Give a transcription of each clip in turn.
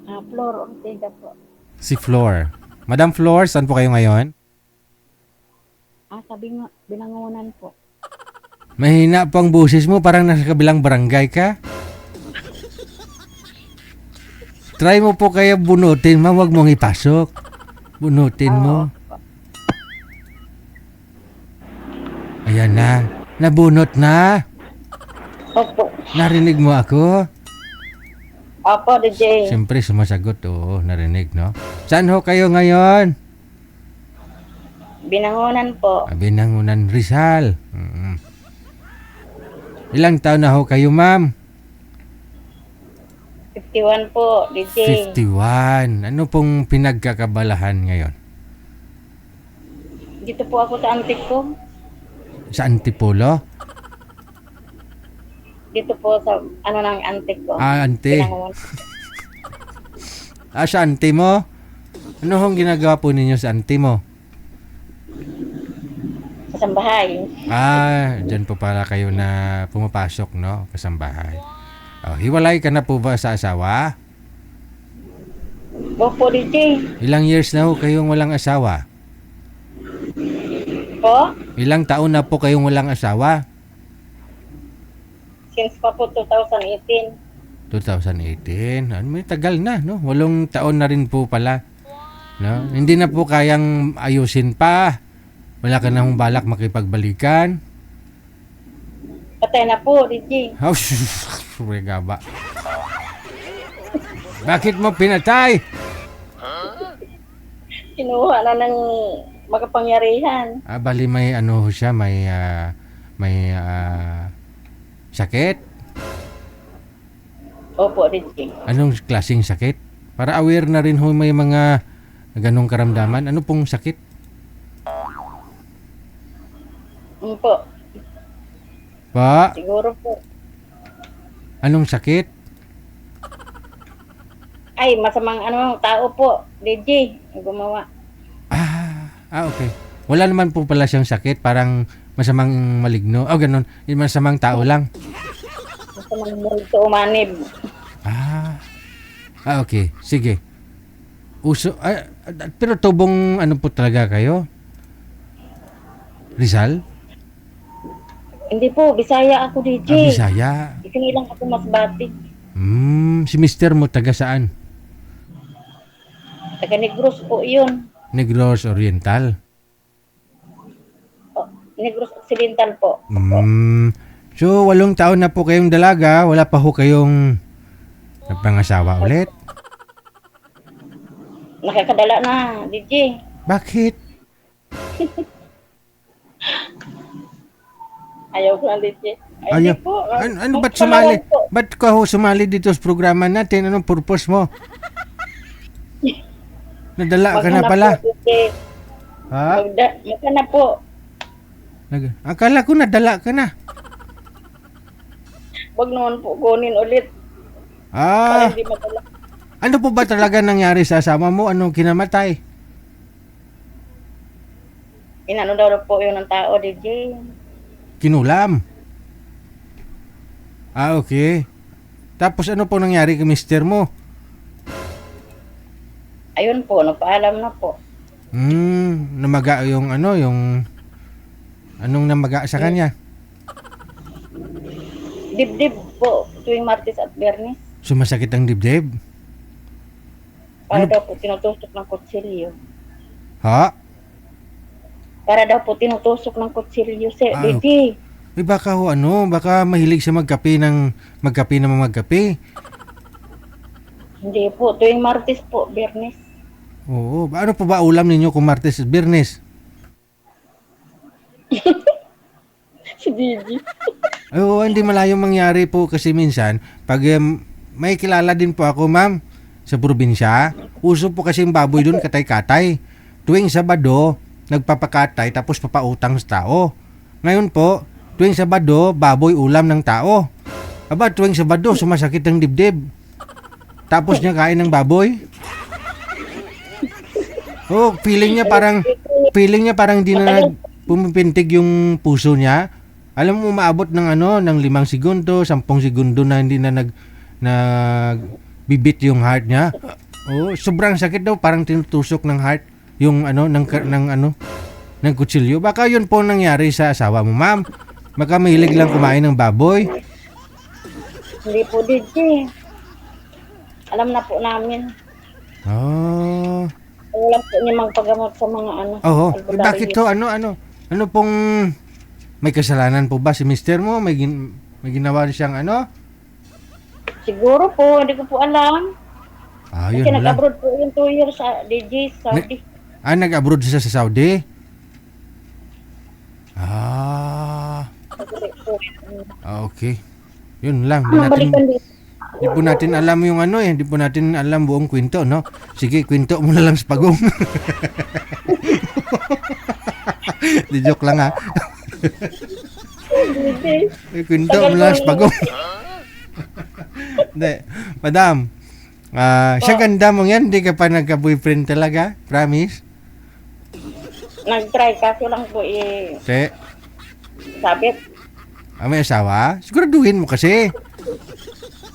Flor Ortega po. Si Flor. Madam Flor, saan po kayo ngayon? Sabi nga, Binangonan po. Mahina po ang boses mo, parang nasa kabilang barangay ka. Try mo po kaya bunutin mo, wag mong ipasok. Bunutin mo. Ayan na. Nabunot na. Opo. Narinig mo ako? Opo, DJ. Siyempre sumasagot. Oo, narinig, no? Saan ho kayo ngayon? Binangonan po. Binangonan, Rizal. Ilang taon na ho kayo, ma'am? 51 po, DJ. 51. Ano pong pinagkakabalahan ngayon? Dito po ako sa antik ko. Sa Antipolo? Dito po sa ng antik ko. Ante. Binangonan. Sa ante mo? Ano hong ginagawa po ninyo sa ante mo? Sa sambahay. Dyan po pala kayo na pumapasok, no? Kasambahay. Hiwalay ka na po ba sa asawa? Opo, DJ. Ilang years na ho kayong walang asawa? Po? Ilang taon na po kayong walang asawa? Since pa po 2018. 2018. May tagal na, no? 8 taon na rin po pala. No? Hindi na po kayang ayusin pa. Wala ka na hong balak makipagbalikan. Patay na po, DJ. Gaba. Bakit mo pinatay? Kinuha na ng makapangyarihan. Bali may ano siya, may sakit. Opo, DJ. Anong klaseng sakit? Para aware na rin ho may mga ganong karamdaman. Ano pong sakit? Po. Pa? Siguro po. Anong sakit? Ay, masamang tao po, DJ. Ang gumawa. Okay. Wala naman po pala siyang sakit. Parang masamang maligno. Ganun. Yung masamang tao lang. Masamang multo umanib. Okay. Sige. Pero tubong ano po talaga kayo? Rizal? Hindi po, Bisaya ako, DJ. Bisaya. Isinilang ako Masbate. Si mister mo taga saan? Taga Negros po yun. Negros Oriental. Negros Occidental po. So, 8 taon na po kayong dalaga. Wala pa ho kayong nagpangasawa ulit? Nakakadala na, DJ. Bakit? Ayaw ko na, DJ. Ayaw. Hindi po. Ano ba't sumali? Ba't ka ho sumali dito sa programa natin? Anong purpose mo? Nadala ka na pala. Po, DJ. Ha? Maghanap po. Akala ko nadala ka na. Huwag naman po kunin ulit. Para hindi madala. Ano po ba talaga nangyari sa asawa mo? Anong kinamatay? Inano daw po yun ng tao, DJ. Kinulam. Okay. Tapos ano po nangyari kay mister mo? Ayun po, nagpaalam na po. Namaga yung anong namaga sa kanya? Dibdib po, tuwing Martes at Biyernes. Sumasakit ang dibdib? Para daw po tinutusok ng kutsilyo. Ha? Para daw po tinutusok ng kutsilyo, sir. DJ. Baka baka mahilig siya magkape ng magkape. Hindi po, tuwing Martes po, Biyernes. Oo, ano po ba ulam ninyo kung Martes at Biyernes? Si Gigi. Oo, hindi malayong mangyari po kasi minsan, pag may kilala din po ako, ma'am, sa probinsya, uso po kasi yung baboy doon, katay-katay. Tuwing Sabado, nagpapakatay tapos papautang sa tao. Ngayon po, tuwing Sabado, baboy ulam ng tao. Tuwing Sabado, sumasakit ang dibdib. Tapos niya kain ng baboy. Feeling niya parang hindi na pumipintig yung puso niya. Alam mo, umaabot ng ng 5 segundo, 10 segundo na hindi na bibit yung heart niya. Oh, sobrang sakit daw, parang tinutusok ng heart yung ano ng kutsilyo. Baka yun po nangyari sa asawa mo, ma'am. Baka mahilig lang kumain ng baboy. Hindi po, DJ. Alam na po namin. Oh. Wala po niya magpagamot sa mga ano. Oo. albularyo. Bakit to? Ano pong may kasalanan po ba si mister mo? May ginawa siyang ano? Siguro po, hindi ko po alam. Ah, Kasi yun lang. nag-abroad po yung 2 years sa DJ, Saudi. Nag-abroad siya sa Saudi? Ah, okay. Yun lang. Balikan dito. Di po natin alam yung ano eh. Di po natin alam buong kwento, no? Sige, kwento mo na lang sa pagong. Di joke lang ha. DJ. Kwento mo lang sa pagong. Hindi. Madam, siya ganda mo yan. Di ka pa nagka-boyfriend talaga? Promise? Nag-try kaso lang po Te, sabit. may asawa? Siguraduhin mo kasi.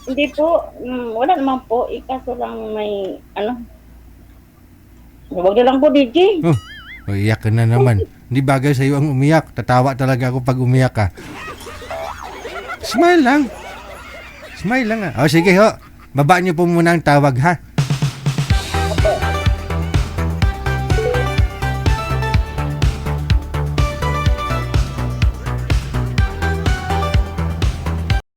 Hindi po, wala naman po. Kaso lang may, huwag na lang po, DJ. Oh, iyak ka na naman. Hindi bagay sa'yo ang umiyak. Tatawa talaga ako pag umiyak ka. Smile lang. Smile lang ah. O sige ho. Baba niyo po muna ang tawag ha.